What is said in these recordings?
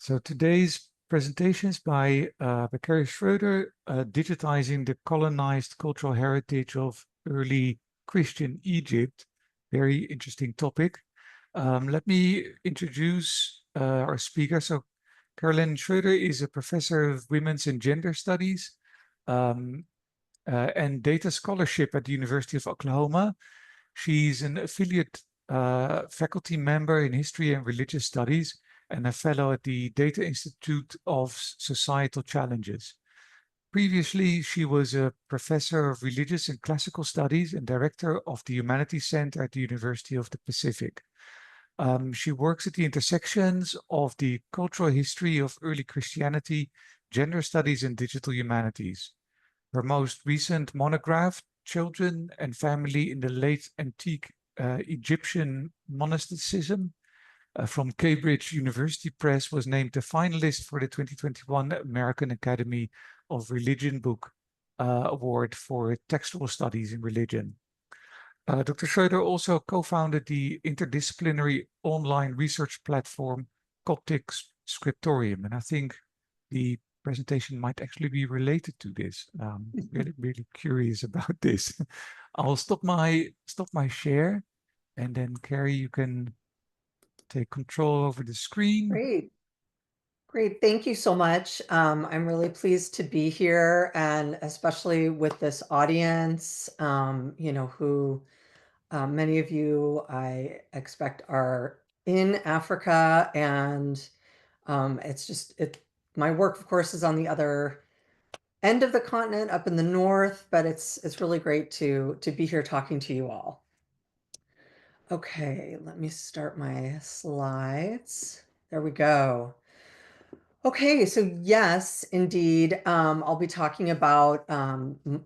So today's presentation is by Schroeder, Digitizing the Colonized Cultural Heritage of Early Christian Egypt. Very interesting topic. Let me introduce our speaker. So Caroline Schroeder is a professor of women's and gender studies and data scholarship at the University of Oklahoma. She's an affiliate faculty member in history and religious studies and a fellow at the Data Institute of Societal Challenges. Previously, she was a professor of religious and classical studies and director of the Humanities Center at the University of the Pacific. She works at the intersections of the cultural history of early Christianity, gender studies, and digital humanities. Her most recent monograph, Children and Family in the Late Antique Egyptian Monasticism, from Cambridge University Press, was named a finalist for the 2021 American Academy of Religion Book Award for Textual Studies in Religion. Dr. Schroeder also co-founded the interdisciplinary online research platform Coptic Scriptorium, and I think the presentation might actually be related to this. Really curious about this. I'll stop my share, and then Carrie, you can take control over the screen. Great. Thank you so much. I'm really pleased to be here, and especially with this audience, who many of you I expect are in Africa, and my work, of course, is on the other end of the continent, up in the north, but it's really great to be here talking to you all. Okay, let me start my slides. There we go. Okay, so yes, indeed, I'll be talking about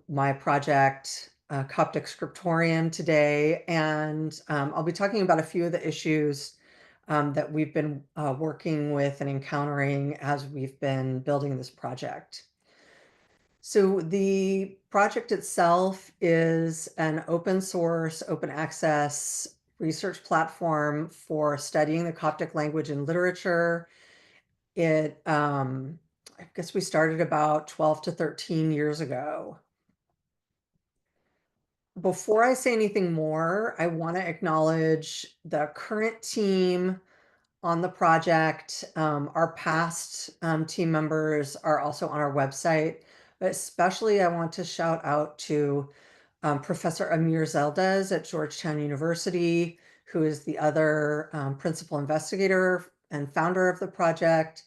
my project, Coptic Scriptorium today, and I'll be talking about a few of the issues that we've been working with and encountering as we've been building this project. So the project itself is an open source, open access research platform for studying the Coptic language and literature. I guess we started about 12 to 13 years ago. Before I say anything more, I want to acknowledge the current team on the project. Our past team members are also on our website, but especially I want to shout out to Professor Amir Zeldez at Georgetown University, who is the other principal investigator and founder of the project.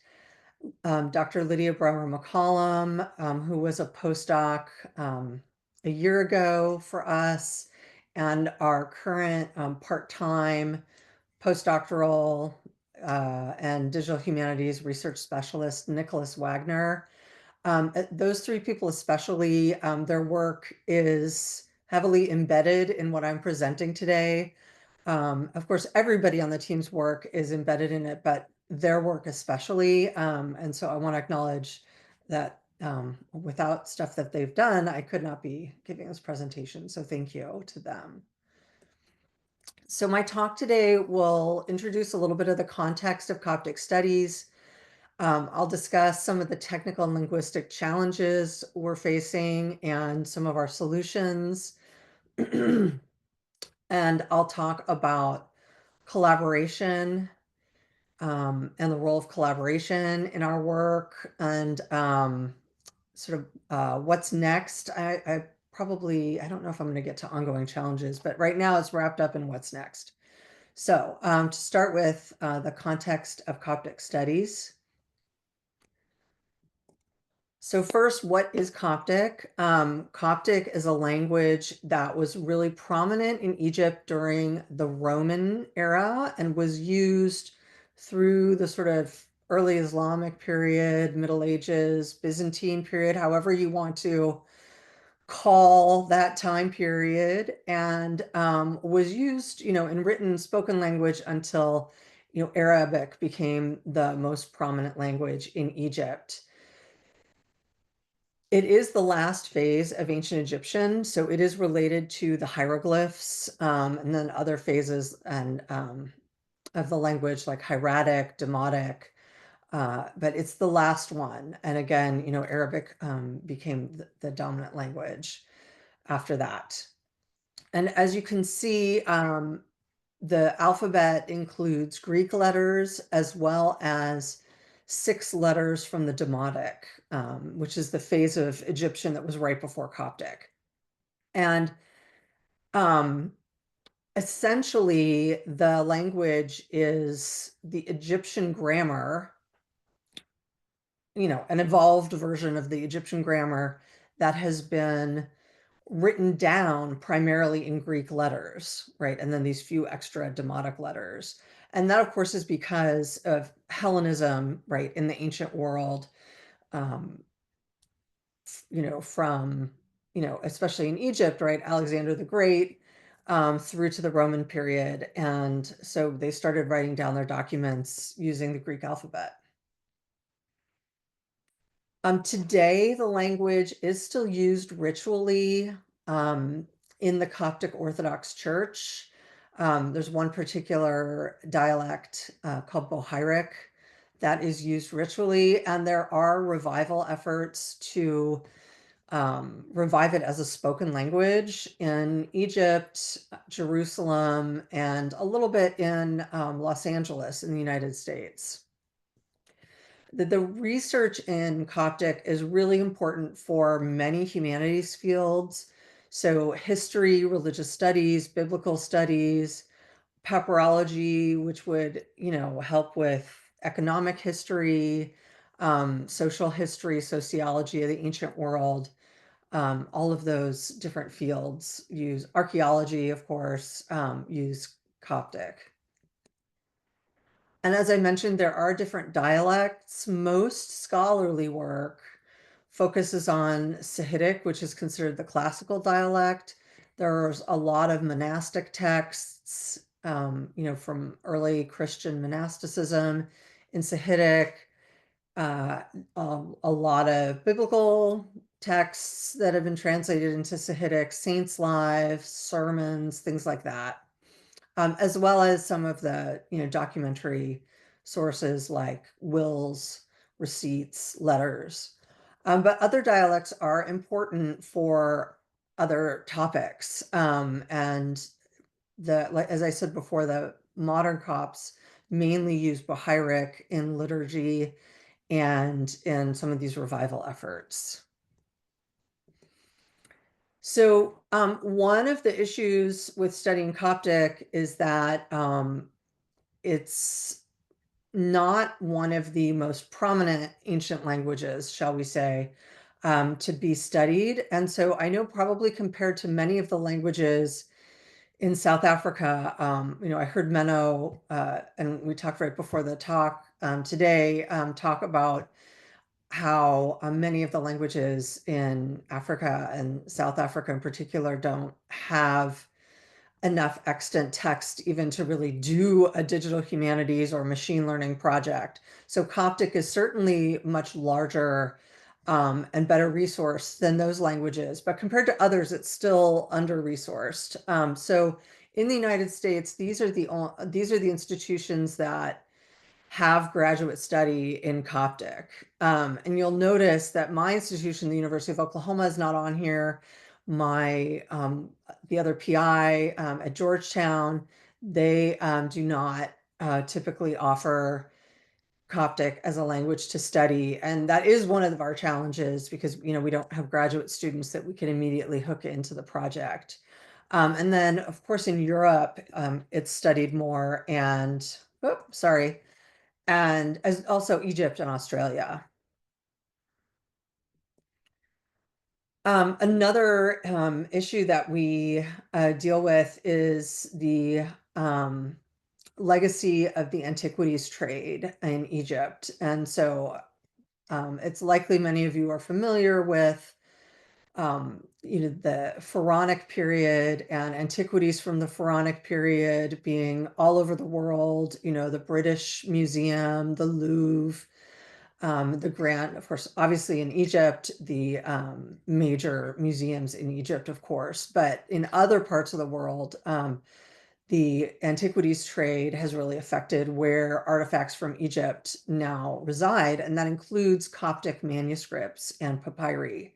Dr. Lydia Brower McCollum, who was a postdoc a year ago for us, and our current part-time postdoctoral and digital humanities research specialist, Nicholas Wagner. Those three people especially, their work is heavily embedded in what I'm presenting today. Of course, everybody on the team's work is embedded in it, but their work especially. And so I want to acknowledge that without stuff that they've done, I could not be giving this presentation. So thank you to them. So my talk today will introduce a little bit of the context of Coptic studies. I'll discuss some of the technical and linguistic challenges we're facing and some of our solutions. And I'll talk about collaboration and the role of collaboration in our work, and what's next. I don't know if I'm going to get to ongoing challenges, but right now it's wrapped up in what's next. So to start with the context of Coptic studies. So first, what is Coptic? Coptic is a language that was really prominent in Egypt during the Roman era and was used through the sort of early Islamic period, Middle Ages, Byzantine period, however you want to call that time period, and was used, in written spoken language until, Arabic became the most prominent language in Egypt. It is the last phase of ancient Egyptian, so it is related to the hieroglyphs, and then other phases and of the language like hieratic, demotic. but it's the last one. And again, Arabic became the dominant language after that. And as you can see, the alphabet includes Greek letters as well as 6 letters from the Demotic, which is the phase of Egyptian that was right before Coptic. And essentially, the language is the Egyptian grammar, an evolved version of the Egyptian grammar that has been written down primarily in Greek letters, right? And then these few extra Demotic letters. And that, of course, is because of Hellenism, right, in the ancient world, um, from, especially in Egypt, right, Alexander the Great, through to the Roman period. And so they started writing down their documents using the Greek alphabet. Today, the language is still used ritually in the Coptic Orthodox Church. There's one particular dialect called Bohairic that is used ritually, and there are revival efforts to revive it as a spoken language in Egypt, Jerusalem, and a little bit in Los Angeles in the United States. The research in Coptic is really important for many humanities fields. So history, religious studies, biblical studies, papyrology, which would, help with economic history, social history, sociology of the ancient world. All of those different fields use archaeology, of course, use Coptic. And as I mentioned, there are different dialects. Most scholarly work focuses on Sahidic, which is considered the classical dialect. There's a lot of monastic texts, from early Christian monasticism in Sahidic, a lot of biblical texts that have been translated into Sahidic, saints' lives, sermons, things like that, as well as some of the documentary sources like wills, receipts, letters. But other dialects are important for other topics. And as I said before, the modern Copts mainly use Bohairic in liturgy and in some of these revival efforts. So one of the issues with studying Coptic is that it's not one of the most prominent ancient languages, shall we say, to be studied. And so I know probably compared to many of the languages in South Africa, I heard Menno, and we talked right before the talk today, talk about how many of the languages in Africa and South Africa in particular don't have enough extant text even to really do a digital humanities or machine learning project. So Coptic is certainly much larger and better resourced than those languages, but compared to others, it's still under-resourced. So in the United States, these are the institutions that have graduate study in Coptic. And you'll notice that my institution, the University of Oklahoma, is not on here. The other PI at Georgetown, they do not typically offer Coptic as a language to study. And that is one of our challenges because, we don't have graduate students that we can immediately hook into the project. And then, of course, in Europe, it's studied more and, and as also Egypt and Australia. Another issue that we deal with is the legacy of the antiquities trade in Egypt. And so it's likely many of you are familiar with the pharaonic period and antiquities from the pharaonic period being all over the world, the British Museum, the Louvre, the Grand, of course, obviously in Egypt, the major museums in Egypt, of course, but in other parts of the world, the antiquities trade has really affected where artifacts from Egypt now reside, and that includes Coptic manuscripts and papyri.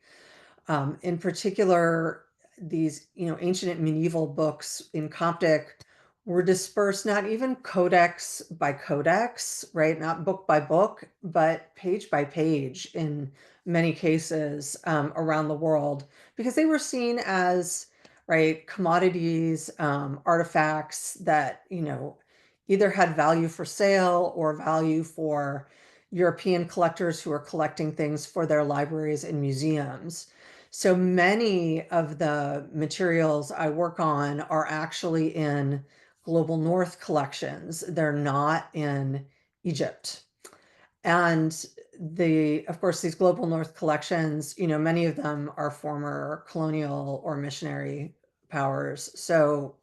In particular, these ancient and medieval books in Coptic were dispersed not even codex by codex, right? Not book by book, but page by page in many cases around the world, because they were seen as right commodities, artifacts that either had value for sale or value for European collectors who are collecting things for their libraries and museums. So many of the materials I work on are actually in Global North collections. They're not in Egypt. And of course, these Global North collections, many of them are former colonial or missionary powers. So,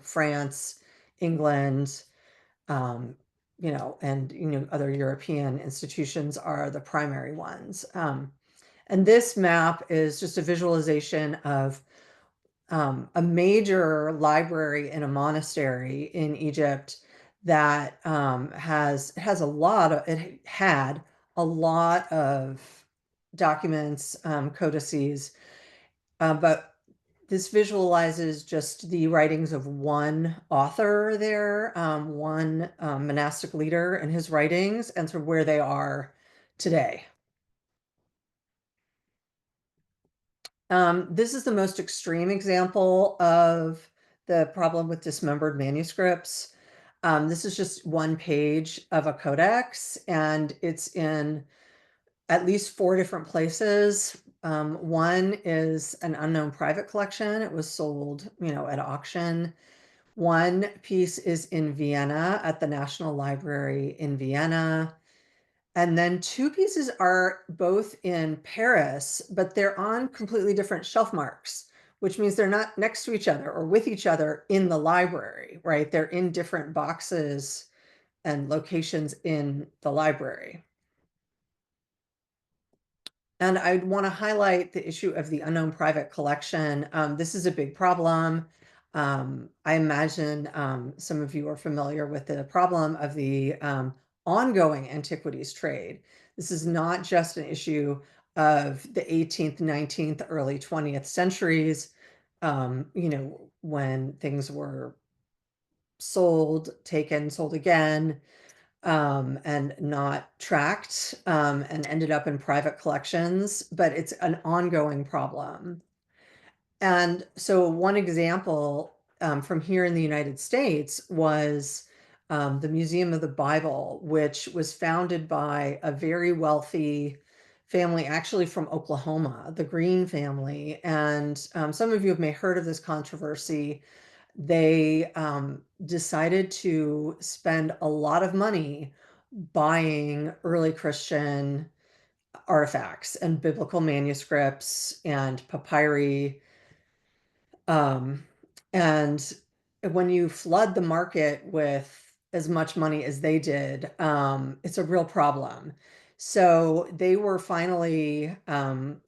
France, England, um, and other European institutions are the primary ones. And this map is just a visualization of a major library in a monastery in Egypt that it had a lot of documents, codices, but this visualizes just the writings of one author there, one monastic leader and his writings, and sort of where they are today. This is the most extreme example of the problem with dismembered manuscripts. This is just one page of a codex, and it's in at least 4 different places. One is an unknown private collection. It was sold, at auction. One piece is in Vienna at the National Library in Vienna. And then 2 pieces are both in Paris, but they're on completely different shelf marks, which means they're not next to each other or with each other in the library, right? They're in different boxes and locations in the library. And I'd want to highlight the issue of the unknown private collection. This is a big problem. I imagine some of you are familiar with the problem of the ongoing antiquities trade. This is not just an issue of the 18th, 19th, early 20th centuries, when things were sold, taken, sold again, and not tracked, and ended up in private collections, but it's an ongoing problem. And so one example from here in the United States was the Museum of the Bible, which was founded by a very wealthy family, actually from Oklahoma, the Green family. And some of you have may heard of this controversy. They decided to spend a lot of money buying early Christian artifacts and biblical manuscripts and papyri. Um, and when you flood the market with as much money as they did, it's a real problem. So they were finally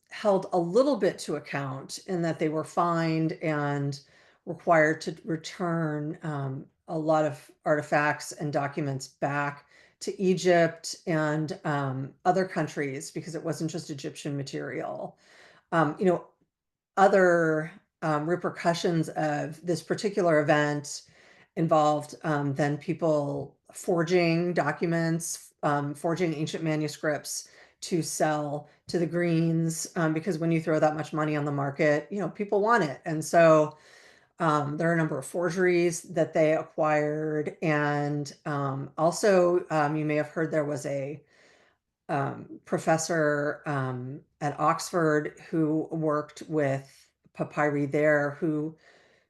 held a little bit to account in that they were fined and required to return a lot of artifacts and documents back to Egypt and other countries because it wasn't just Egyptian material. Um, you know, Other repercussions of this particular event involved then people forging documents, forging ancient manuscripts to sell to the Greens, because when you throw that much money on the market, people want it. And so there are a number of forgeries that they acquired. And also, you may have heard there was a professor at Oxford who worked with papyri there who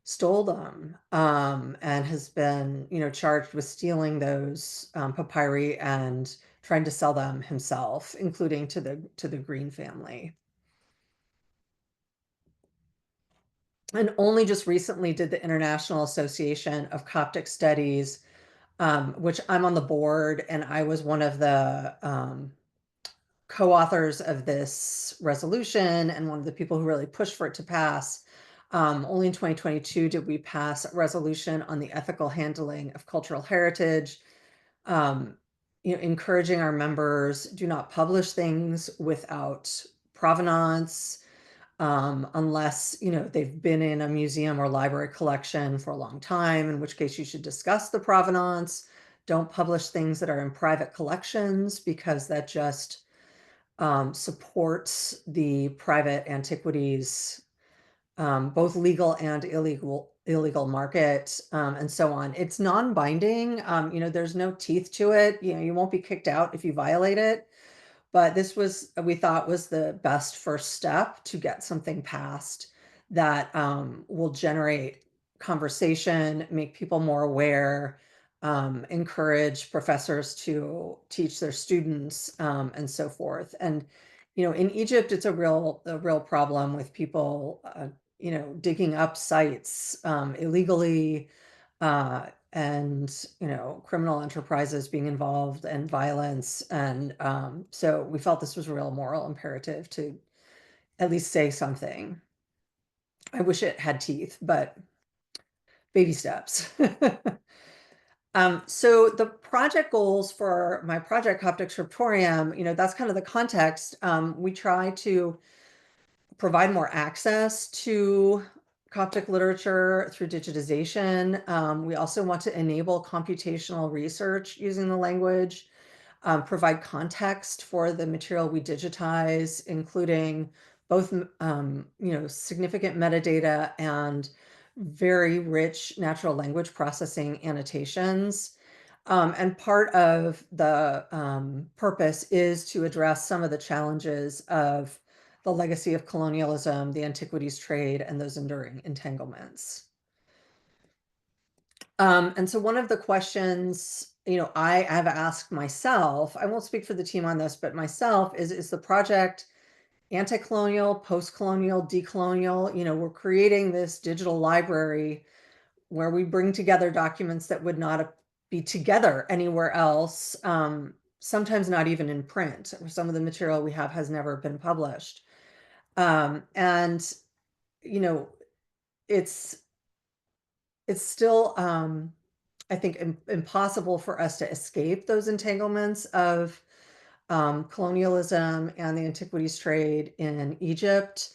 stole them, and has been, charged with stealing those papyri and trying to sell them himself, including to the Green family. And only just recently did the International Association of Coptic Studies, which I'm on the board, and I was one of the co-authors of this resolution and one of the people who really pushed for it to pass. Only in 2022 did we pass a resolution on the ethical handling of cultural heritage, encouraging our members, do not publish things without provenance, unless, they've been in a museum or library collection for a long time, in which case you should discuss the provenance. Don't publish things that are in private collections, because that just supports the private antiquities, both legal and illegal market, and so on. It's non-binding. There's no teeth to it. You won't be kicked out if you violate it. But this was, we thought, was the best first step to get something passed that will generate conversation, make people more aware, encourage professors to teach their students, and so forth. And in Egypt, it's a real problem with people, digging up sites illegally, and criminal enterprises being involved, and violence. And so we felt this was a real moral imperative to at least say something. I wish it had teeth, but baby steps. So the project goals for my project, Coptic Scriptorium, that's kind of the context. We try to provide more access to Coptic literature through digitization. We also want to enable computational research using the language, provide context for the material we digitize, including both, significant metadata and very rich natural language processing annotations. And part of the purpose is to address some of the challenges of the legacy of colonialism, the antiquities trade, and those enduring entanglements. And so one of the questions, I have asked myself, I won't speak for the team on this, but myself, is the project anti-colonial, post-colonial, decolonial? We're creating this digital library where we bring together documents that would not be together anywhere else, sometimes not even in print. Some of the material we have has never been published. And, it's still, I think, impossible for us to escape those entanglements of colonialism and the antiquities trade in Egypt.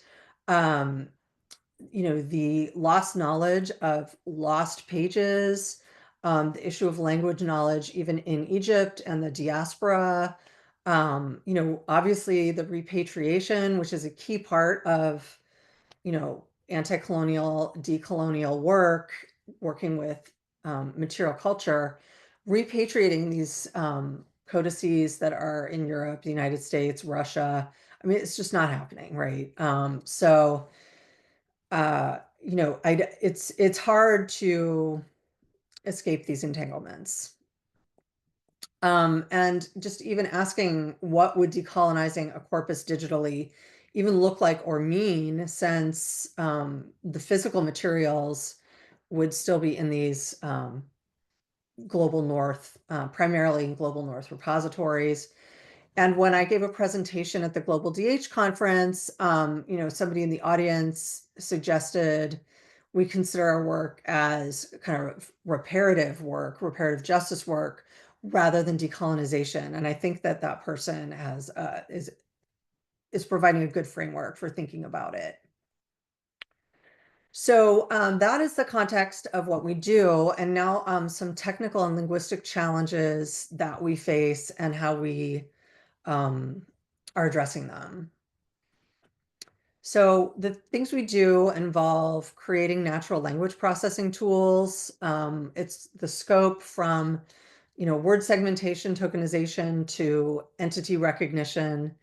The lost knowledge of lost pages, the issue of language knowledge, even in Egypt, and the diaspora. Obviously the repatriation, which is a key part of, anti-colonial, decolonial work, working with material culture, repatriating these codices that are in Europe, the United States, Russia. I mean, it's just not happening, right? So, it's hard to escape these entanglements. And just even asking, what would decolonizing a corpus digitally even look like or mean, since the physical materials would still be in these global north, primarily in global north repositories. And when I gave a presentation at the Global DH conference, somebody in the audience suggested we consider our work as kind of reparative work, reparative justice work, rather than decolonization. And I think that that person is providing a good framework for thinking about it. So that is the context of what we do. And now some technical and linguistic challenges that we face and how we are addressing them. So the things we do involve creating natural language processing tools. It's the scope from, word segmentation, tokenization, to entity recognition,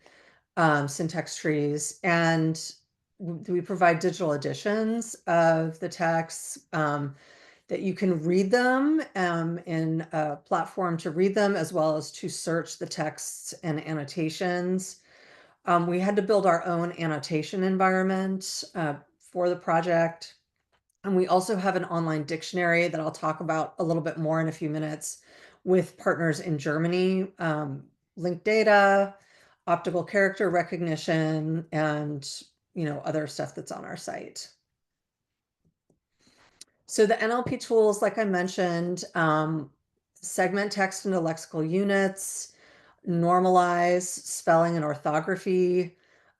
syntax trees. And we provide digital editions of the texts, that you can read them in a platform to read them, as well as to search the texts and annotations. We had to build our own annotation environment for the project. And we also have an online dictionary that I'll talk about a little bit more in a few minutes, with partners in Germany, linked data, optical character recognition, and other stuff that's on our site. So the NLP tools, like I mentioned, segment text into lexical units, normalize spelling and orthography,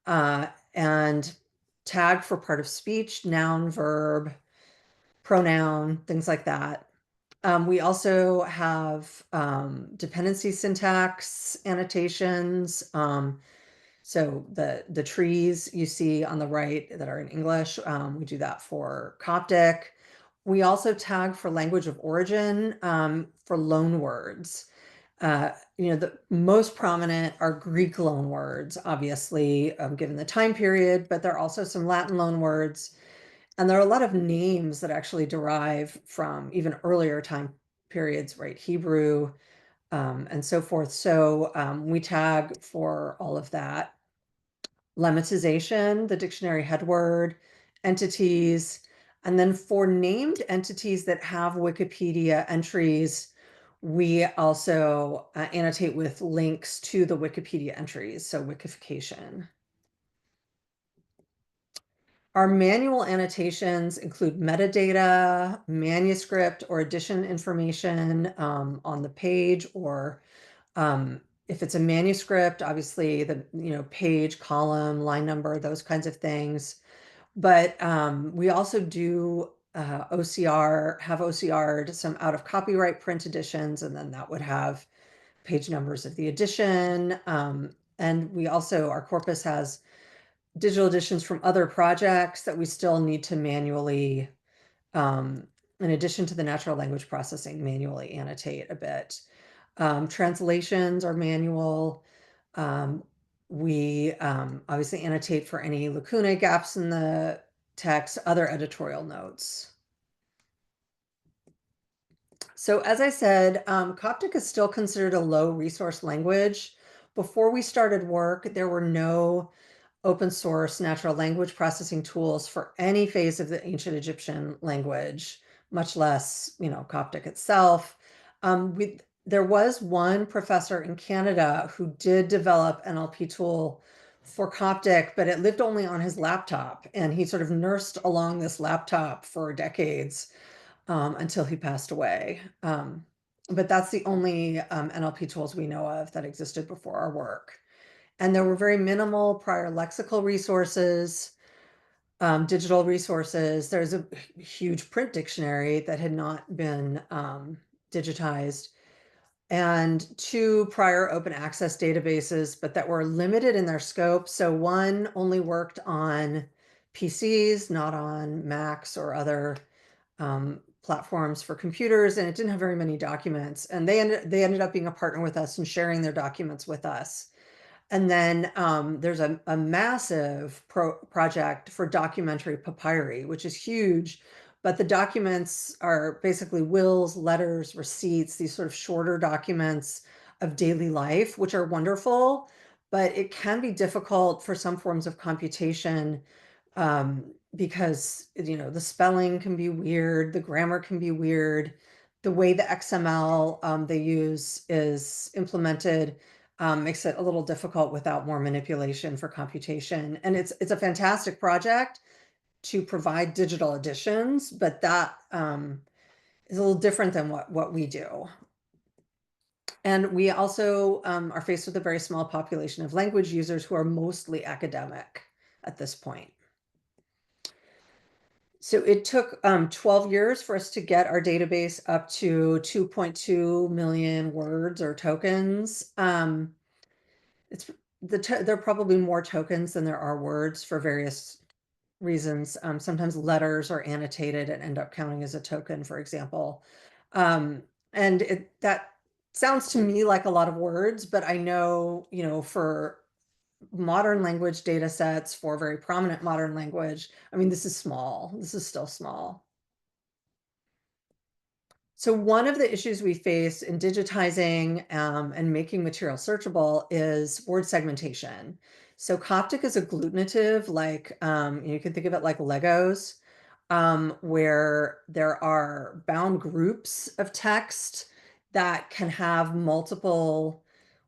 and tag for part of speech, noun, verb, pronoun, things like that. We also have dependency syntax annotations. So the trees you see on the right that are in English, we do that for Coptic. We also tag for language of origin for loan words. The most prominent are Greek loan words, obviously, given the time period, but there are also some Latin loan words. And there are a lot of names that actually derive from even earlier time periods, right? Hebrew, and so forth. So we tag for all of that. Lemmatization, the dictionary headword, entities, and then for named entities that have Wikipedia entries, we also annotate with links to the Wikipedia entries, so Wikification. Our manual annotations include metadata, manuscript or edition information on the page, or if it's a manuscript, obviously the page, column, line number, those kinds of things. But we also do OCR, have OCR'd some out of copyright print editions, and then that would have page numbers of the edition. And we also, our corpus has digital editions from other projects that we still need to manually, in addition to the natural language processing, manually annotate a bit. Translations are manual. We obviously annotate for any lacunae, gaps in the text, other editorial notes. So as I said, Coptic is still considered a low resource language. Before we started work, there were no open source natural language processing tools for any phase of the ancient Egyptian language, much less, Coptic itself. There was one professor in Canada who did develop an NLP tool for Coptic, but it lived only on his laptop, and he sort of nursed along this laptop for decades until he passed away. But that's the only NLP tools we know of that existed before our work. And there were very minimal prior lexical resources, digital resources. There's a huge print dictionary that had not been digitized, and 2 prior open access databases, but that were limited in their scope. So one only worked on PCs, not on Macs or other platforms for computers, and it didn't have very many documents. And they ended up being a partner with us and sharing their documents with us. And then there's a massive project for documentary papyri, which is huge, but the documents are basically wills, letters, receipts, these sort of shorter documents of daily life, which are wonderful, but it can be difficult for some forms of computation because the spelling can be weird, the grammar can be weird, the way the XML they use is implemented makes it a little difficult without more manipulation for computation. And it's a fantastic project to provide digital editions, but that is a little different than what we do. And we also are faced with a very small population of language users who are mostly academic at this point. So it took 12 years for us to get our database up to 2.2 million words or tokens. There are probably more tokens than there are words for various reasons. Sometimes letters are annotated and end up counting as a token, for example. And that sounds to me like a lot of words, but I know, for modern language data sets, for very prominent modern language, I mean, this is small. This is still small. So one of the issues we face in digitizing and making material searchable is word segmentation. So Coptic is agglutinative, like you can think of it like Legos, where there are bound groups of text that can have multiple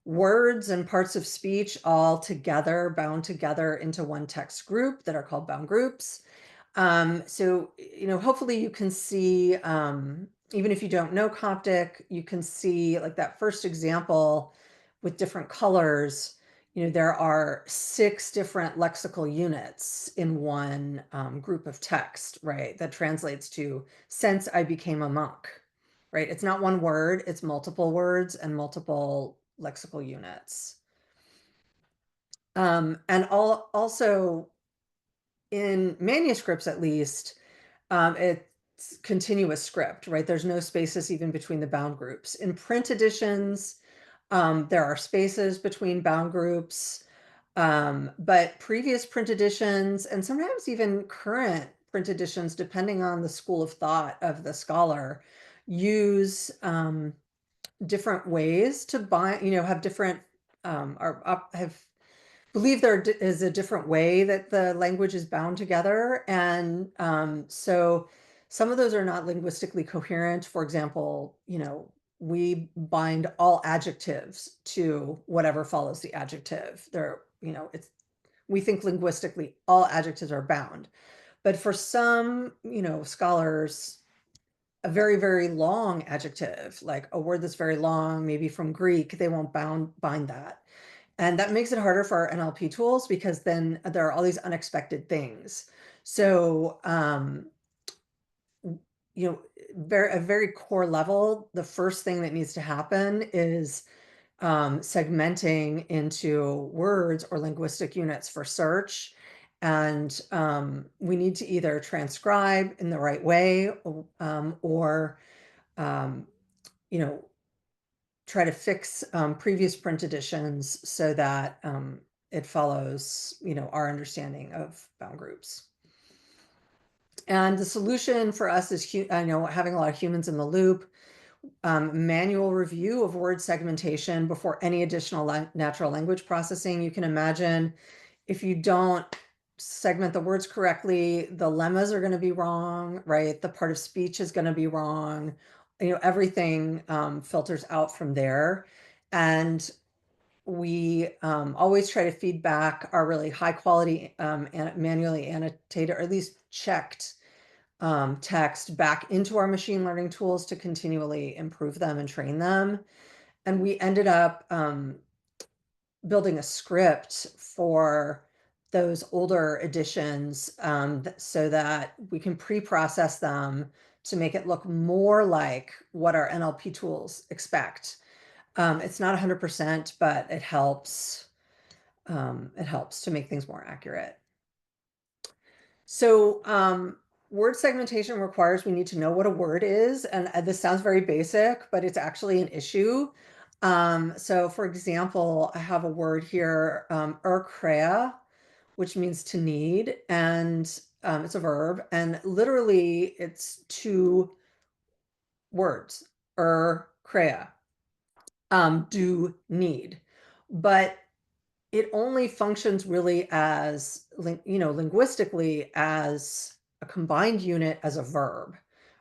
words and parts of speech all together, bound together into one text group that are called bound groups. So, hopefully you can see, even if you don't know Coptic, you can see like that first example with different colors. There are 6 different lexical units in one group of text, right? That translates to "since I became a monk," right? It's not one word, it's multiple words and multiple lexical units. And also in manuscripts, at least, it's continuous script, right? There's no spaces even between the bound groups. In print editions, there are spaces between bound groups, but previous print editions, and sometimes even current print editions, depending on the school of thought of the scholar, use different ways to bind, have different, have believe there is a different way that the language is bound together. And so some of those are not linguistically coherent. For example, we bind all adjectives to whatever follows the adjective. We think linguistically all adjectives are bound. But for some, scholars, a very, very long adjective, like a word that's very long, maybe from Greek, they won't bind that. And that makes it harder for our NLP tools because then there are all these unexpected things. So, a very core level, the first thing that needs to happen is segmenting into words or linguistic units for search. And we need to either transcribe in the right way, or, um, you know, try to fix previous print editions so that it follows, our understanding of bound groups. And the solution for us is, having a lot of humans in the loop, manual review of word segmentation before any additional natural language processing. You can imagine if you don't segment the words correctly, the lemmas are going to be wrong, right? The part of speech is going to be wrong. Everything filters out from there. And we always try to feed back our really high quality and manually annotated, or at least checked text back into our machine learning tools to continually improve them and train them. And we ended up building a script for those older editions so that we can pre-process them to make it look more like what our NLP tools expect. It's not 100%, but it helps. It helps to make things more accurate. So word segmentation requires we need to know what a word is. And this sounds very basic, but it's actually an issue. So for example, I have a word here, erkrea, which means to need. And it's a verb. And literally it's 2 words, erkrea, do, need. But it only functions really as, linguistically as a combined unit as a verb,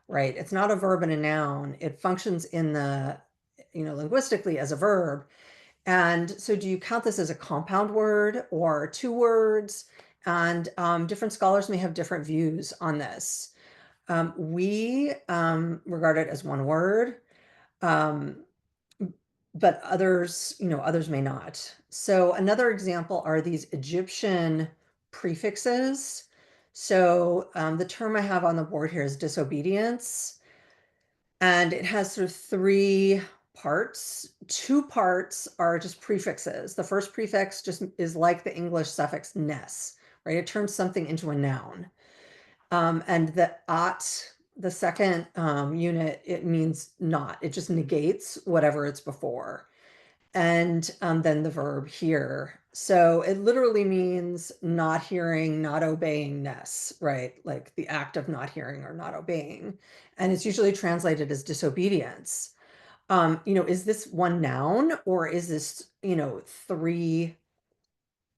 right? It's not a verb and a noun. It functions in the, linguistically as a verb. And so do you count this as a compound word or 2 words? And different scholars may have different views on this. We regard it as 1 word. But others may not. So another example are these Egyptian prefixes. So the term I have on the board here is disobedience, and it has sort of 3 parts. 2 parts are just prefixes. The first prefix just is like the English suffix ness, right? It turns something into a noun. And the second unit, it means not. It just negates whatever it's before. And then the verb hear. So it literally means not hearing, not obeyingness, right? Like the act of not hearing or not obeying. And it's usually translated as disobedience. Is this 1 noun, or is this, 3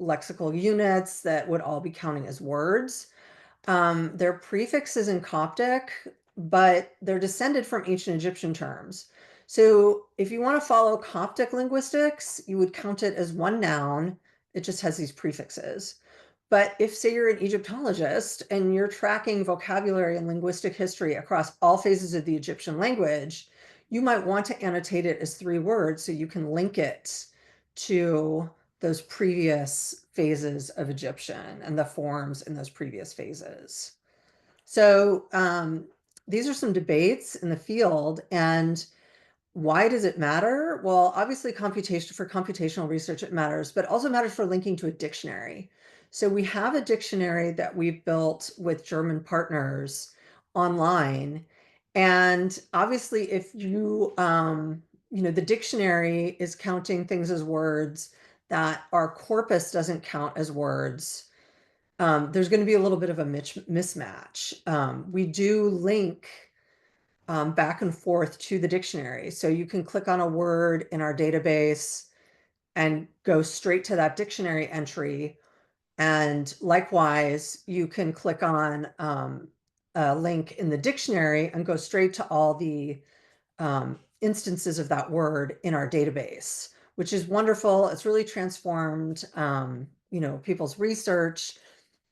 lexical units that would all be counting as words? They're prefixes in Coptic, but they're descended from ancient Egyptian terms. So if you want to follow Coptic linguistics, you would count it as 1 noun. It just has these prefixes. But if, say, you're an Egyptologist and you're tracking vocabulary and linguistic history across all phases of the Egyptian language, you might want to annotate it as 3 words so you can link it to those previous phases of Egyptian and the forms in those previous phases. So these are some debates in the field, and why does it matter? Well, obviously for computational research, it matters, but also matters for linking to a dictionary. So we have a dictionary that we've built with German partners online. And obviously if the dictionary is counting things as words that our corpus doesn't count as words, there's going to be a little bit of a mismatch. We do link back and forth to the dictionary. So you can click on a word in our database and go straight to that dictionary entry. And likewise, you can click on a link in the dictionary and go straight to all the instances of that word in our database, which is wonderful. It's really transformed people's research.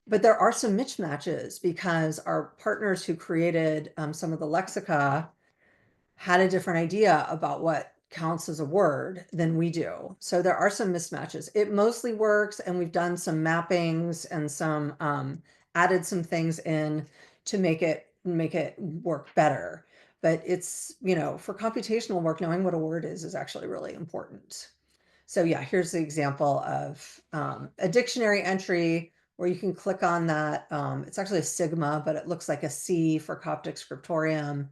But there are some mismatches because our partners who created some of the lexica had a different idea about what counts as a word than we do. So there are some mismatches. It mostly works, and we've done some mappings and some added some things in to make it work better. But it's, for computational work, knowing what a word is actually really important. So yeah, here's the example of a dictionary entry where you can click on that. It's actually a sigma, but it looks like a C for Coptic scriptorium.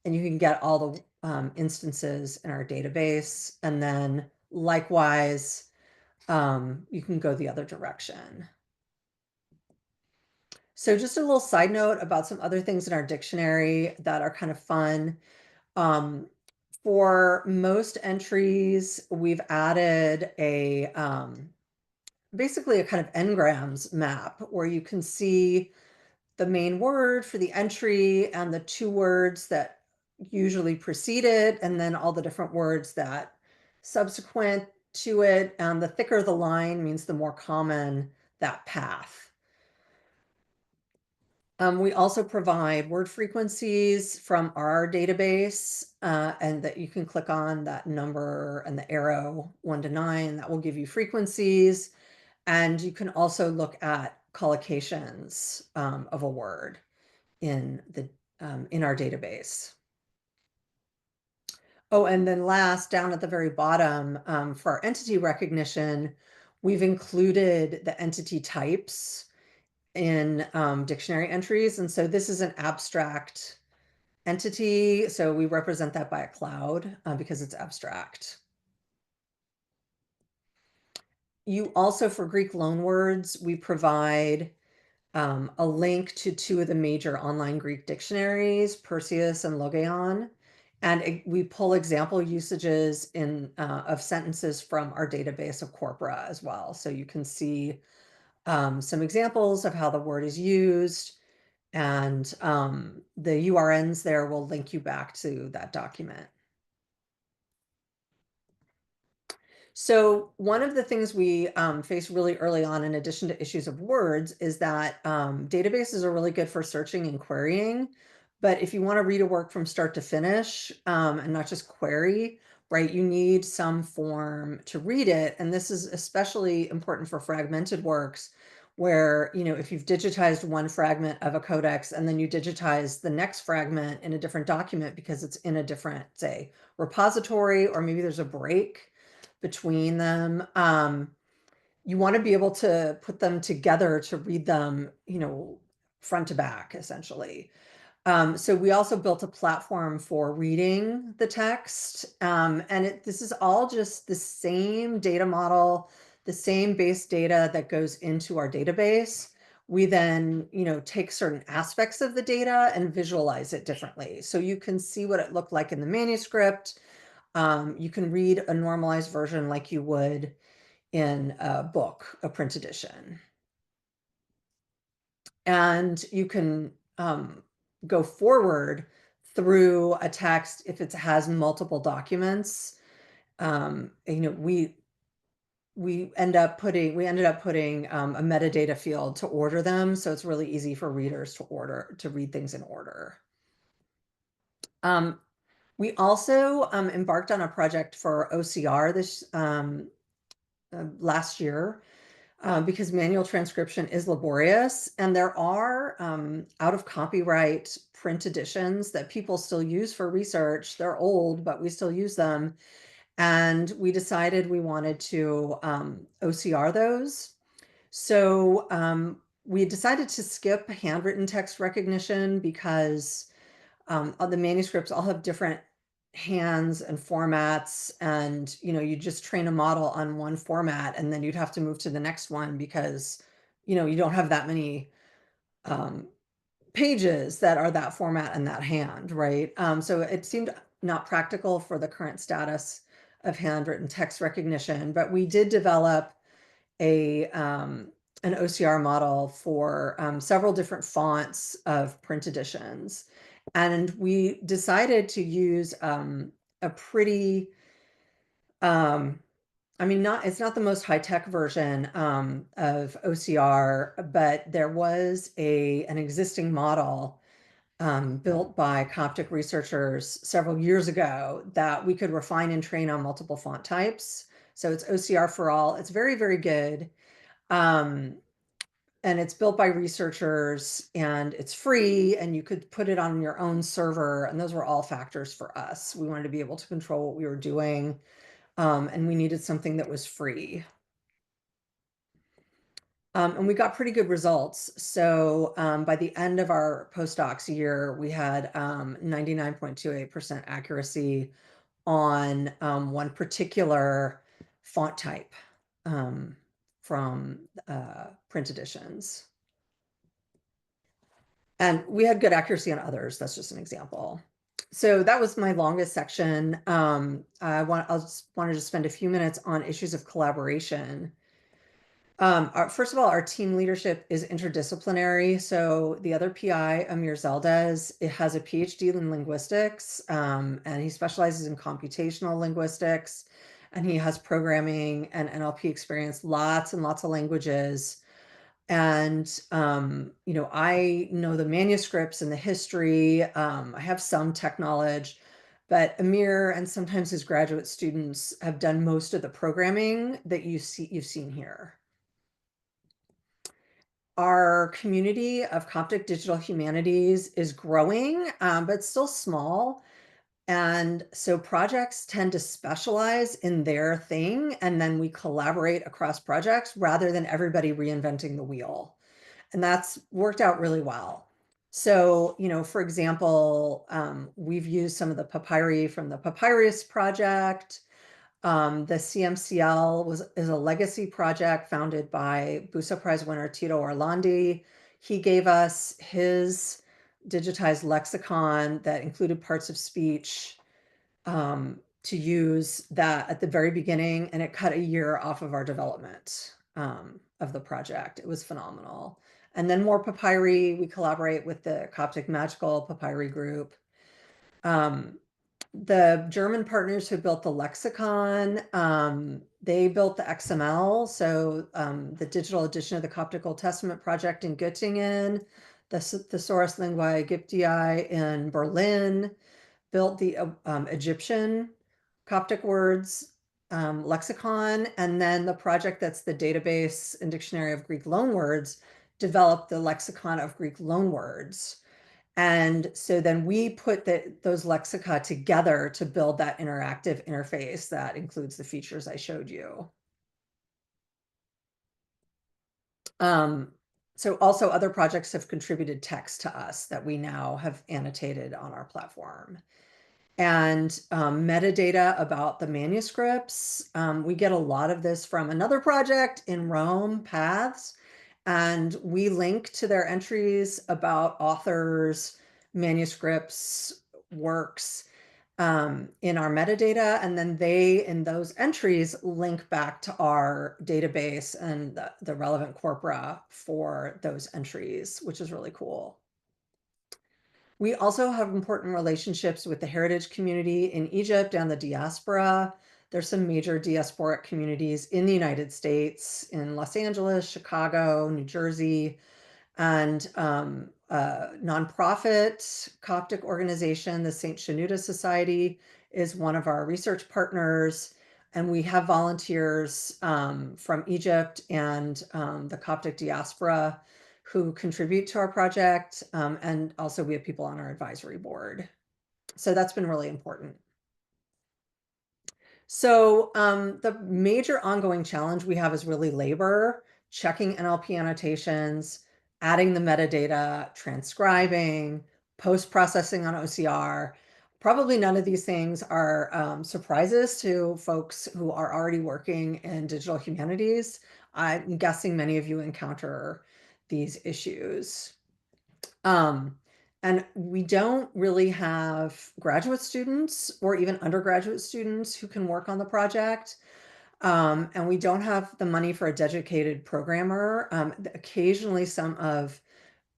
And you can get all the instances in our database. And then likewise, you can go the other direction. So just a little side note about some other things in our dictionary that are kind of fun. For most entries, we've added basically a kind of n-grams map where you can see the main word for the entry and the 2 words that usually precede it, and then all the different words that subsequent to it. And the thicker the line means the more common that path. We also provide word frequencies from our database, and that you can click on that number and the arrow 1 to 9. That will give you frequencies. And you can also look at collocations of a word in our database. Oh, and then last, down at the very bottom, for our entity recognition, we've included the entity types in dictionary entries. And so this is an abstract entity. So we represent that by a cloud because it's abstract. You also, for Greek loanwords, we provide a link to 2 of the major online Greek dictionaries, Perseus and Logeon. And we pull example usages of sentences from our database of corpora as well. So you can see some examples of how the word is used, and the URNs there will link you back to that document. So one of the things we face really early on, in addition to issues of words, is that databases are really good for searching and querying. But if you want to read a work from start to finish and not just query, right, you need some form to read it. And this is especially important for fragmented works where, if you've digitized one fragment of a codex and then you digitize the next fragment in a different document because it's in a different, say, repository, or maybe there's a break between them. You want to be able to put them together to read them, front to back, essentially. So we also built a platform for reading the text. And this is all just the same data model, the same base data that goes into our database. We then, take certain aspects of the data and visualize it differently. So you can see what it looked like in the manuscript. You can read a normalized version like you would in a book, a print edition. And you can go forward through a text if it has multiple documents. we ended up putting a metadata field to order them, so it's really easy for readers to read things in order. We also embarked on a project for OCR this last year, because manual transcription is laborious, and there are out of copyright print editions that people still use for research. They're old, but we still use them. And we decided we wanted to OCR those. So we decided to skip handwritten text recognition because the manuscripts all have different hands and formats, and you just train a model on one format and then you'd have to move to the next one because you don't have that many um, pages that are that format and that hand, right? So it seemed not practical for the current status of handwritten text recognition, but we did develop an OCR model for several different fonts of print editions. And we decided to use a pretty, I mean, it's not the most high-tech version of OCR, but there was an existing model built by Coptic researchers several years ago that we could refine and train on multiple font types. So it's OCR for all. It's very, very good. Um, and it's built by researchers and it's free and you could put it on your own server. And those were all factors for us. We wanted to be able to control what we were doing. And we needed something that was free. And we got pretty good results. So by the end of our postdocs year, we had 99.28% accuracy on one particular font type from print editions. And we had good accuracy on others. That's just an example. So that was my longest section. I just wanted to spend a few minutes on issues of collaboration. First of all, our team leadership is interdisciplinary. So the other PI, Amir Zeldez, it has a PhD in linguistics, and he specializes in computational linguistics, and he has programming and NLP experience, lots and lots of languages. And I know the manuscripts and the history. I have some tech knowledge, but Amir and sometimes his graduate students have done most of the programming that you've seen here. Our community of Coptic digital humanities is growing, but still small. And so projects tend to specialize in their thing, and then we collaborate across projects rather than everybody reinventing the wheel. And that's worked out really well. So, for example, we've used some of the papyri from the Papyrus project. The CMCL is a legacy project founded by Busa Prize winner Tito Orlandi. He gave us his digitized lexicon that included parts of speech to use that at the very beginning, and it cut a year off of our development of the project. It was phenomenal. And then more papyri, we collaborate with the Coptic Magical Papyri group. The German partners who built the lexicon, they built the XML, so the digital edition of the Coptic Old Testament project in Göttingen, the Thesaurus Linguae Aegyptii in Berlin, built the Egyptian Coptic words lexicon, and then the project that's the database and dictionary of Greek loanwords developed the lexicon of Greek loanwords. And so then we put those lexica together to build that interactive interface that includes the features I showed you. So also other projects have contributed text to us that we now have annotated on our platform. And metadata about the manuscripts. We get a lot of this from another project in Rome, Paths, and we link to their entries about authors, manuscripts, works in our metadata, and then they, in those entries, link back to our database and the relevant corpora for those entries, which is really cool. We also have important relationships with the heritage community in Egypt and the diaspora. There's some major diasporic communities in the United States, in Los Angeles, Chicago, New Jersey, and a nonprofit Coptic organization, the St. Shenouda Society, is one of our research partners. And we have volunteers from Egypt and the Coptic diaspora who contribute to our project. And also we have people on our advisory board. So that's been really important. So the major ongoing challenge we have is really labor, checking NLP annotations, adding the metadata, transcribing, post-processing on OCR. Probably none of these things are surprises to folks who are already working in digital humanities. I'm guessing many of you encounter these issues. And we don't really have graduate students or even undergraduate students who can work on the project. And we don't have the money for a dedicated programmer. Occasionally, some of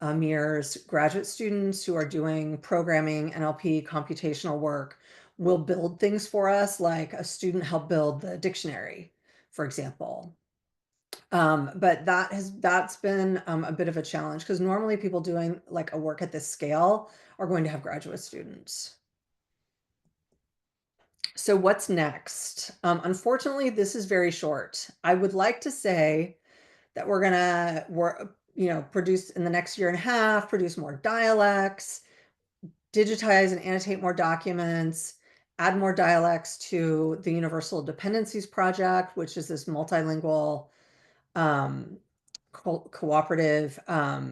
Amir's graduate students who are doing programming, NLP, computational work will build things for us, like a student helped build the dictionary, for example. But that's been a bit of a challenge because normally people doing like a work at this scale are going to have graduate students. So what's next? Unfortunately, this is very short. I would like to say that we're gonna produce in the next year and a half, produce more dialects, digitize and annotate more documents, add more dialects to the Universal Dependencies Project, which is this multilingual um, cooperative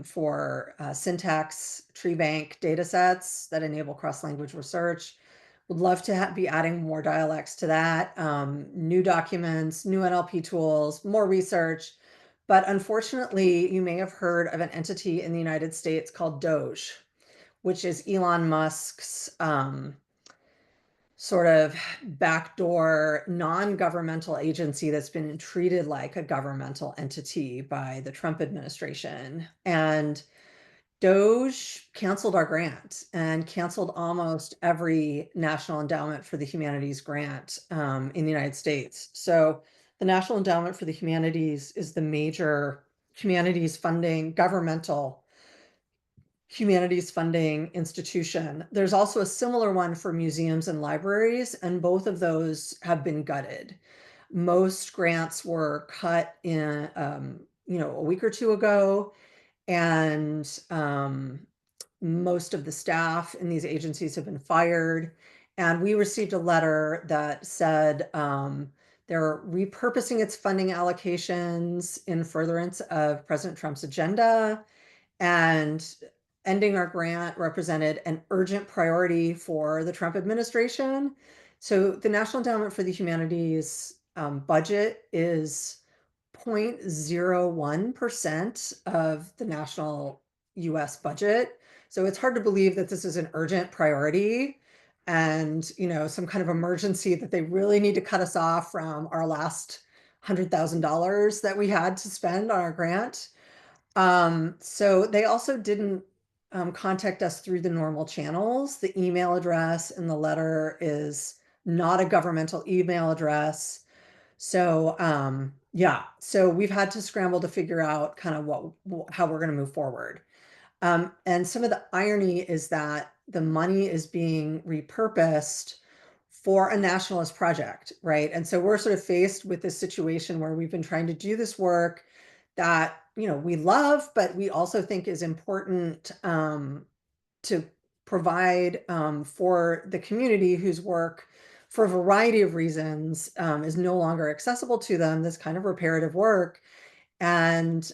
for syntax tree bank data sets that enable cross-language research. Would love to be adding more dialects to that, new documents, new NLP tools, more research. But unfortunately, you may have heard of an entity in the United States called Doge, which is Elon Musk's sort of backdoor non-governmental agency that's been treated like a governmental entity by the Trump administration. And Doge canceled our grant and canceled almost every National Endowment for the Humanities grant in the United States. So the National Endowment for the Humanities is the major humanities funding governmental humanities funding institution. There's also a similar one for museums and libraries, and both of those have been gutted. Most grants were cut in, a week or two ago, and most of the staff in these agencies have been fired. And we received a letter that said they're repurposing its funding allocations in furtherance of President Trump's agenda, and ending our grant represented an urgent priority for the Trump administration. So the National Endowment for the Humanities budget is 0.01% of the national US budget. So it's hard to believe that this is an urgent priority and some kind of emergency that they really need to cut us off from our last $100,000 that we had to spend on our grant. So they also didn't contact us through the normal channels. The email address in the letter is not a governmental email address. So yeah, so we've had to scramble to figure out kind of how we're going to move forward. And some of the irony is that the money is being repurposed for a nationalist project, right? And so we're sort of faced with this situation where we've been trying to do this work that we love, but we also think is important to provide for the community whose work, for a variety of reasons, is no longer accessible to them, this kind of reparative work, and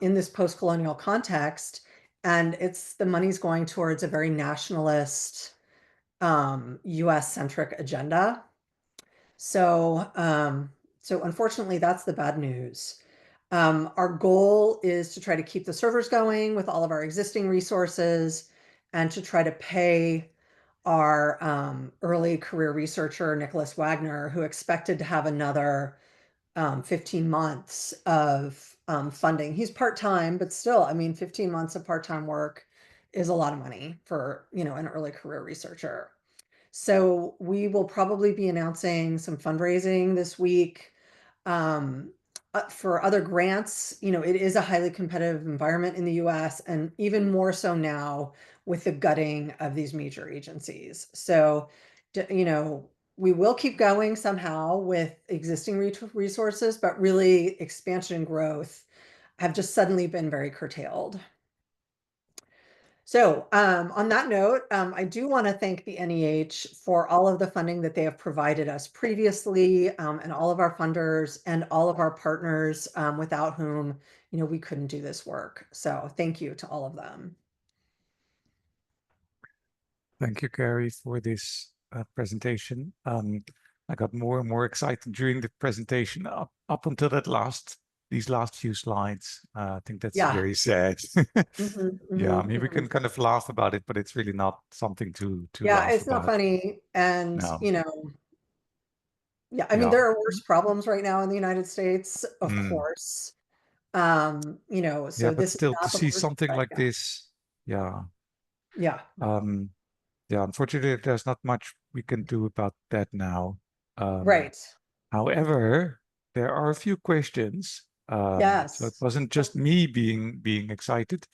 in this post-colonial context. And the money's going towards a very nationalist, US-centric agenda. So unfortunately, that's the bad news. Our goal is to try to keep the servers going with all of our existing resources and to try to pay our early career researcher, Nicholas Wagner, who expected to have another 15 months of funding. He's part-time, but still, 15 months of part-time work is a lot of money for, an early career researcher. So we will probably be announcing some fundraising this week. Um, for other grants, it is a highly competitive environment in the US, and even more so now with the gutting of these major agencies. So, we will keep going somehow with existing resources, but really expansion and growth have just suddenly been very curtailed. So, on that note, I do want to thank the NEH for all of the funding that they have provided us previously, and all of our funders and all of our partners, without whom, we couldn't do this work. So, thank you to all of them. Thank you, Carrie, for this presentation. I got more and more excited during the presentation up until these last few slides. I think that's Yeah. very sad. Yeah, I mean, we can Mhm. kind of laugh about it, but it's really not something to Yeah, laugh it's not about. funny. And, No. yeah, I mean, Yeah. there are worse problems right now in the United States, of Mm. course. Yeah, So but this is still, to not the see worst, something but like yeah. this, yeah. Yeah. Um, yeah, unfortunately, there's not much we can do about that now. Um, Right. However, there are a few questions. So it Yes. wasn't just me being excited.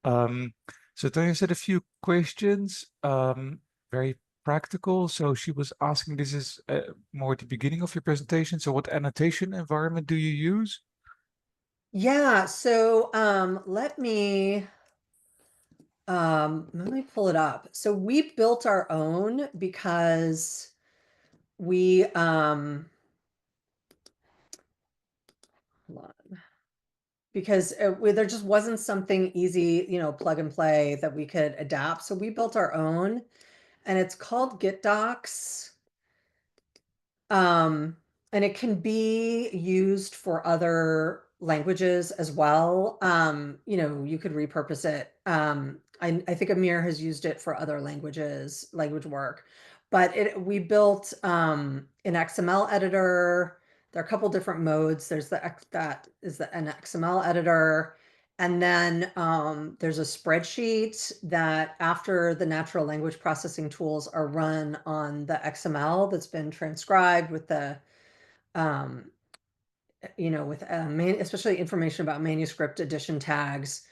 Um, so Tanya said a few questions, very practical. So she was asking, this is more at the beginning of your presentation. So what annotation environment do you use? Yeah, so let me pull it up. So we built our own because we hold on. Because there just wasn't something easy, plug and play that we could adapt. So we built our own, and it's called GitDocs. Um, and it can be used for other languages as well. You could repurpose it. I think Amir has used it for other languages, language work. But we built an XML editor. There are a couple different modes. There's an XML editor. And then there's a spreadsheet that after the natural language processing tools are run on the XML that's been transcribed with the, um, especially information about manuscript edition tags,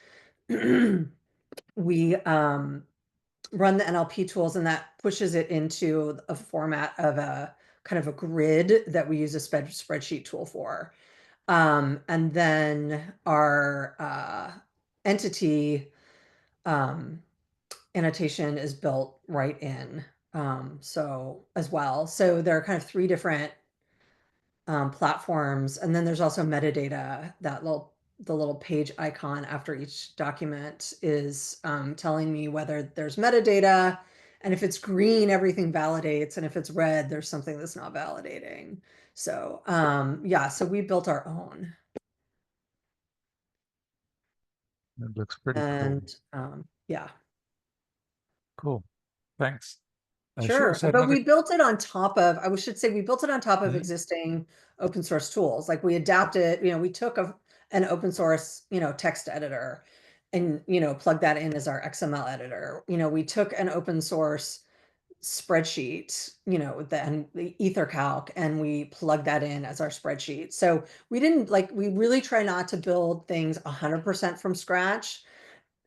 we run the NLP tools, and that pushes it into a format of a kind of a grid that we use a spreadsheet tool for. And then our entity um, annotation is built right in. So as well. So there are kind of three different platforms. And then there's also metadata, the little page icon after each document is telling me whether there's metadata. And if it's green, everything validates. And if it's red, there's something that's not validating. So yeah, so we built our own. That looks pretty cool. And yeah. Cool. Thanks. She Sure, also had but another. we built it on top of, I should say, we built it on top of Mhm. existing open source tools. Like we adapted, we took an open source, text editor and, plugged that in as our XML editor. We took an open source spreadsheet, the EtherCalc, and we plugged that in as our spreadsheet. So we really try not to build things 100% from scratch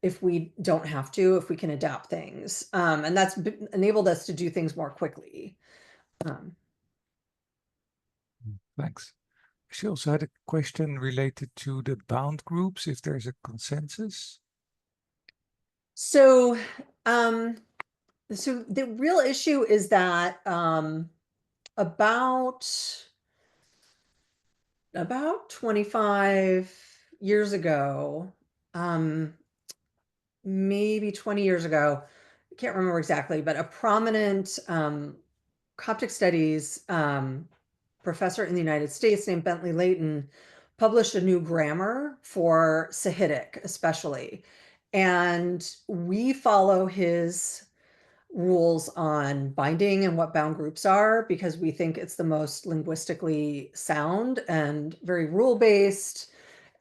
if we don't have to, if we can adapt things. And that's enabled us to do things more quickly. Um, Thanks. She also had a question related to the bound groups, if there's a consensus. so, um, so the real issue is that about about 25 years ago, um, maybe 20 years ago, I can't remember exactly, but a prominent Coptic studies professor in the United States named Bentley Layton published a new grammar for Sahidic, especially. And we follow his rules on binding and what bound groups are because we think it's the most linguistically sound and very rule based.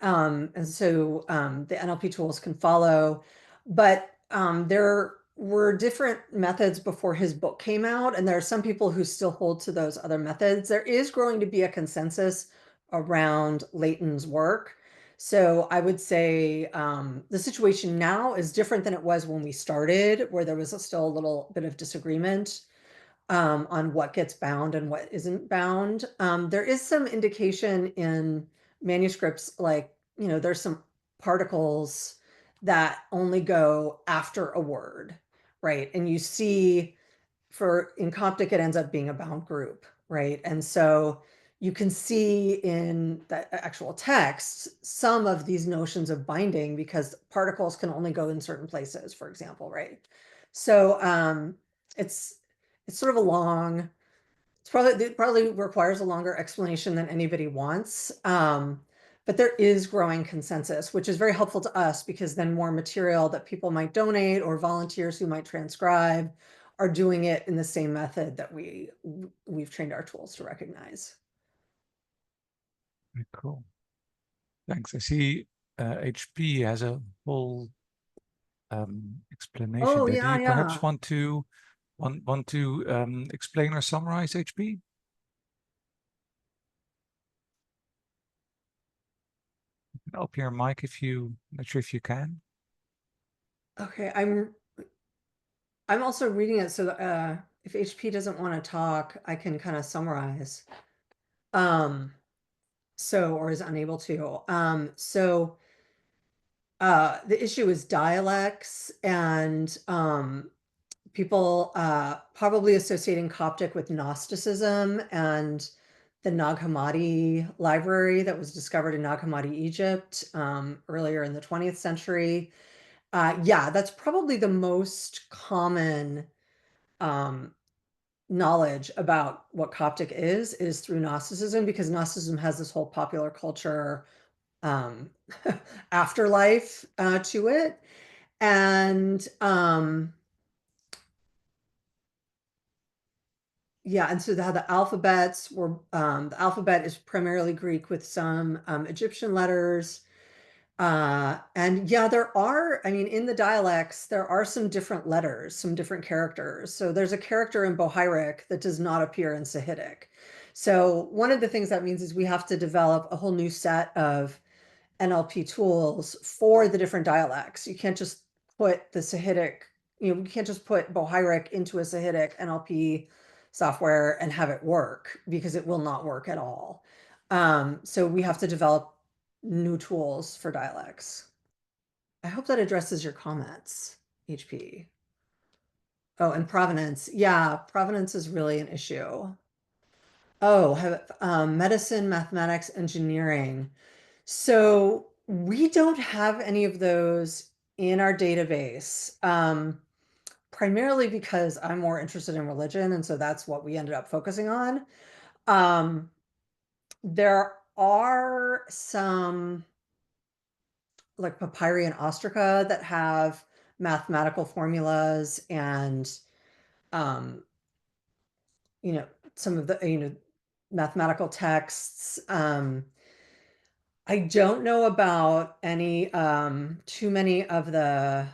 And so the NLP tools can follow. But there were different methods before his book came out, and there are some people who still hold to those other methods. There is growing to be a consensus around Leighton's work. So I would say the situation now is different than it was when we started, where there was still a little bit of disagreement on what gets bound and what isn't bound. There is some indication in manuscripts, like, there's some particles that only go after a word, right? And you see in Coptic, it ends up being a bound group, right? And so you can see in the actual text some of these notions of binding because particles can only go in certain places, for example, right? So it's it's sort of a long, it probably requires a longer explanation than anybody wants. But there is growing consensus, which is very helpful to us because then more material that people might donate or volunteers who might transcribe are doing it in the same method that we've trained our tools to recognize. Very cool. Thanks. I see HP has a whole explanation Oh, there. Do yeah, you perhaps yeah. want to explain or summarize HP? Open your mic if you, not sure if you can. Okay, I'm also reading it, so if HP doesn't want to talk, I can kind of summarize. Or is unable to. The issue is dialects and people probably associating Coptic with Gnosticism and the Nag Hammadi library that was discovered in Nag Hammadi, Egypt, earlier in the 20th century. Yeah, that's probably the most common um, knowledge about what Coptic is through Gnosticism, because Gnosticism has this whole popular culture um, afterlife to it. And yeah, and so the alphabets were, the alphabet is primarily Greek with some Egyptian letters. And yeah, I mean, in the dialects, there are some different letters, some different characters. So there's a character in Bohairic that does not appear in Sahidic. So one of the things that means is we have to develop a whole new set of NLP tools for the different dialects. You can't just put the Sahidic, you can't just put Bohairic into a Sahidic NLP software and have it work because it will not work at all. So we have to develop new tools for dialects. I hope that addresses your comments, HP. Oh, and provenance. Yeah, provenance is really an issue. Oh, medicine, mathematics, engineering. So we don't have any of those in our database, primarily because I'm more interested in religion, and so that's what we ended up focusing on. Um, there are some like papyri and ostraca that have mathematical formulas and um, you know, some of the mathematical texts. I don't know about any too many of the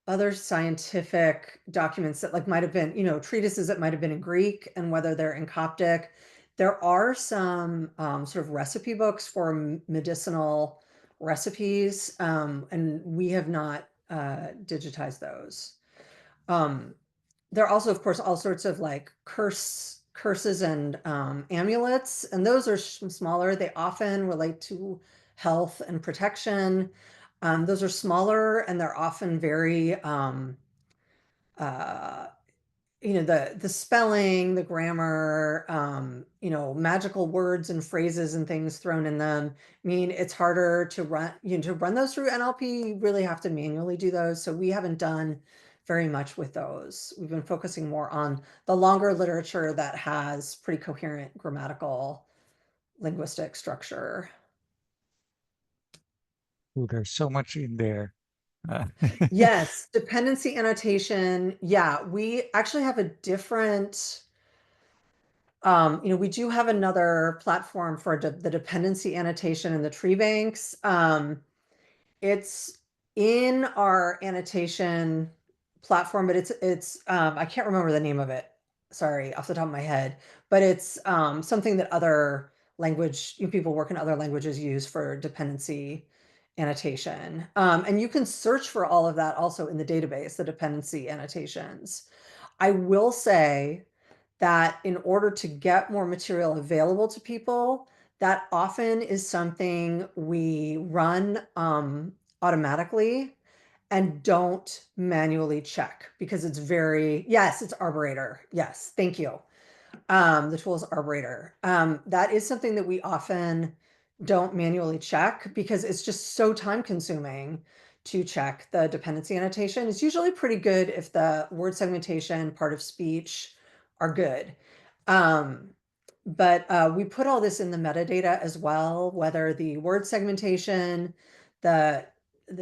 other scientific documents that like might have been, treatises that might have been in Greek and whether they're in Coptic. There are some sort of recipe books for medicinal recipes, and we have not digitized those. Um, there are also, of course, all sorts of like curses and amulets, and those are smaller. They often relate to health and protection. Those are smaller and they're often very uh, the spelling, the grammar, magical words and phrases and things thrown in them. I mean, it's harder to run those through NLP. You really have to manually do those. So we haven't done very much with those. We've been focusing more on the longer literature that has pretty coherent grammatical linguistic structure. Oh, there's so much in there. Uh, Yes, dependency annotation. Yeah, we actually have a different we do have another platform for the dependency annotation and the tree banks. It's in our annotation platform, but it's I can't remember the name of it. Sorry, off the top of my head, but it's something that other people work in other languages use for dependency annotation. And you can search for all of that also in the database, the dependency annotations. I will say that in order to get more material available to people, that often is something we run automatically and don't manually check because it's yes, it's Arburator. Yes, thank you. The tool is Arburator. That is something that we often don't manually check because it's just so time consuming to check the dependency annotation. It's usually pretty good if the word segmentation, part of speech are good. But we put all this in the metadata as well, whether the word segmentation, the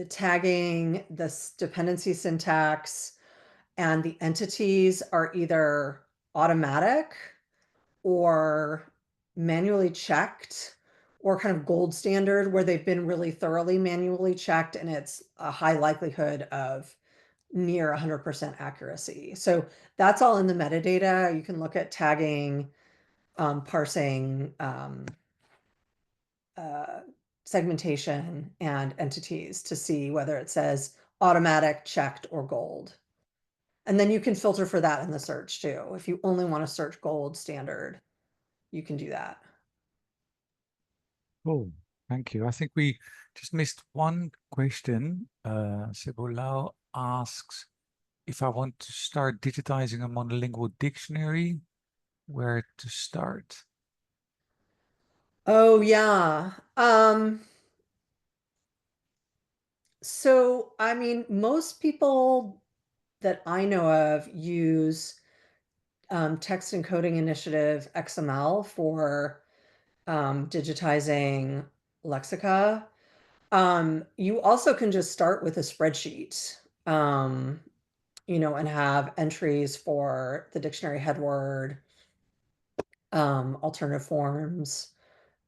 tagging, the dependency syntax, and the entities are either automatic or manually checked or kind of gold standard where they've been really thoroughly manually checked and it's a high likelihood of near 100% accuracy. So that's all in the metadata. You can look at tagging, parsing, segmentation, and entities to see whether it says automatic, checked, or gold. And then you can filter for that in the search too. If you only want to search gold standard, you can do that. Oh, thank you. I think we just missed one question. Sebolau asks if I want to start digitizing a monolingual dictionary, where to start? Oh yeah. So I mean, most people that I know of use Text Encoding Initiative XML for digitizing lexica. You also can just start with a spreadsheet, and have entries for the dictionary head word, alternative forms,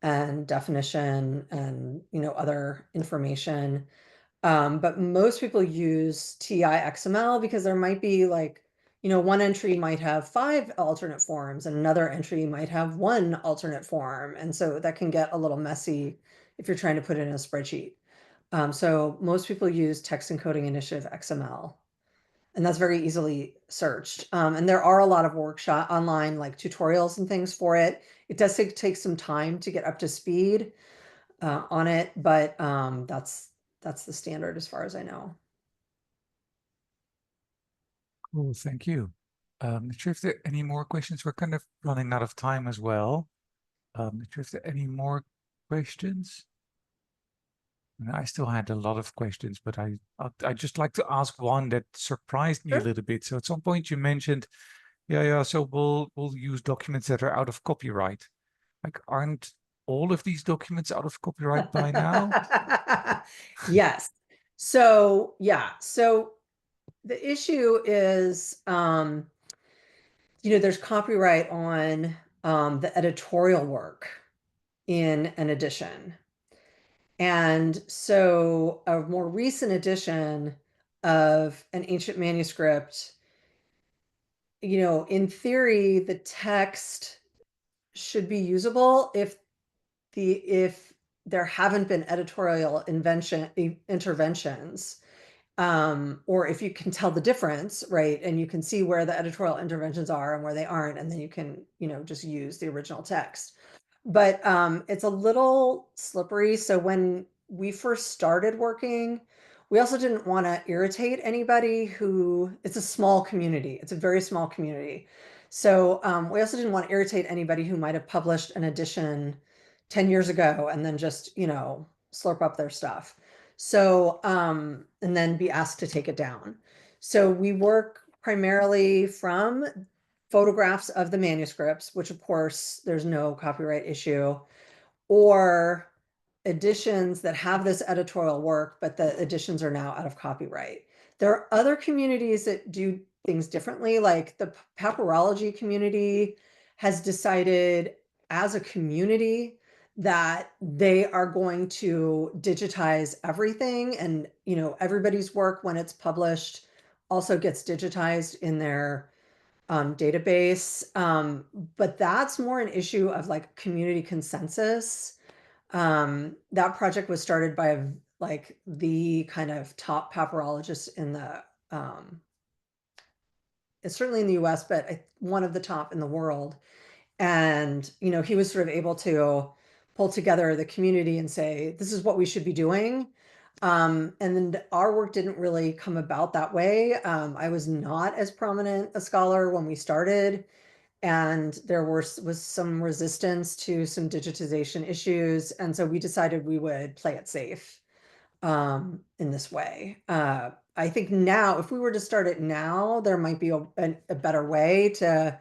and definition, and other information. But most people use TI-XML because there might be like, one entry might have 5 alternate forms and another entry might have 1 alternate form. And so that can get a little messy if you're trying to put it in a spreadsheet. So most people use Text Encoding Initiative XML, and that's very easily searched. And there are a lot of workshop online like tutorials and things for it. It does take some time to get up to speed on it, but that's the standard as far as I know. Cool, thank you. Not sure if there are any more questions. We're kind of running out of time as well. Not sure if there are any more questions. I still had a lot of questions, but I'd just like to ask one that surprised me a Sure. little bit. So at some point you mentioned, yeah, so we'll use documents that are out of copyright. Like, aren't all of these documents out of copyright by now? Yes. So yeah. So the issue is, there's copyright on the editorial work in an edition. And so a more recent edition of an ancient manuscript, in theory, the text should be usable if there haven't been editorial interventions, or if you can tell the difference, right? And you can see where the editorial interventions are and where they aren't, and then you can, just use the original text. But it's a little slippery. So when we first started working, we also didn't want to irritate anybody it's a small community. It's a very small community. So we also didn't want to irritate anybody who might have published an edition 10 years ago and then just, slurp up their stuff. So, and then be asked to take it down. So we work primarily from photographs of the manuscripts, which of course there's no copyright issue, or editions that have this editorial work, but the editions are now out of copyright. There are other communities that do things differently, like the papyrology community has decided as a community that they are going to digitize everything, and everybody's work when it's published also gets digitized in their database. But that's more an issue of like community consensus. That project was started by like the kind of top papyrologist in the it's certainly in the US, but one of the top in the world. And, he was sort of able to pull together the community and say, this is what we should be doing. And then our work didn't really come about that way. I was not as prominent a scholar when we started, and there was some resistance to some digitization issues. And so we decided we would play it safe in this way. I think now, if we were to start it now, there might be a better way to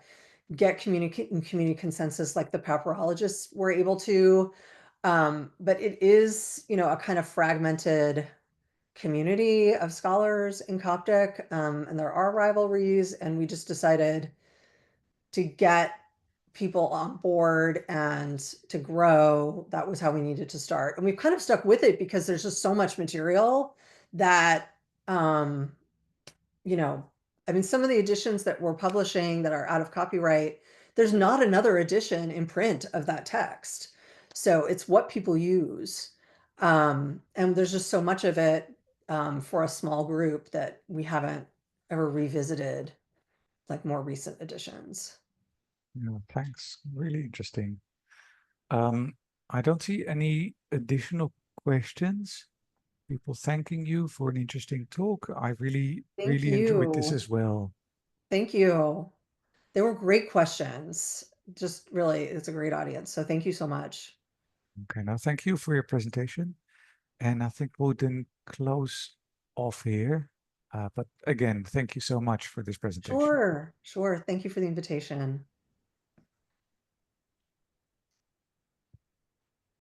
get community consensus like the papyrologists were able to. But it is, a kind of fragmented community of scholars in Coptic, and there are rivalries, and we just decided to get people on board and to grow. That was how we needed to start. And we've kind of stuck with it because there's just so much material that, um, you know, I mean, some of the editions that we're publishing that are out of copyright, there's not another edition in print of that text. So it's what people use. And there's just so much of it for a small group that we haven't ever revisited like more recent editions. Yeah, thanks. Really interesting. Um, I don't see any additional questions. People thanking you for an interesting talk. I really, Thank really enjoyed this you. as well. Thank you. They were great questions. Just really, it's a great audience. So thank you so much. Okay, now thank you for your presentation. And I think we'll then close off here. But again, thank you so much for this presentation. Sure, sure. Thank you for the invitation.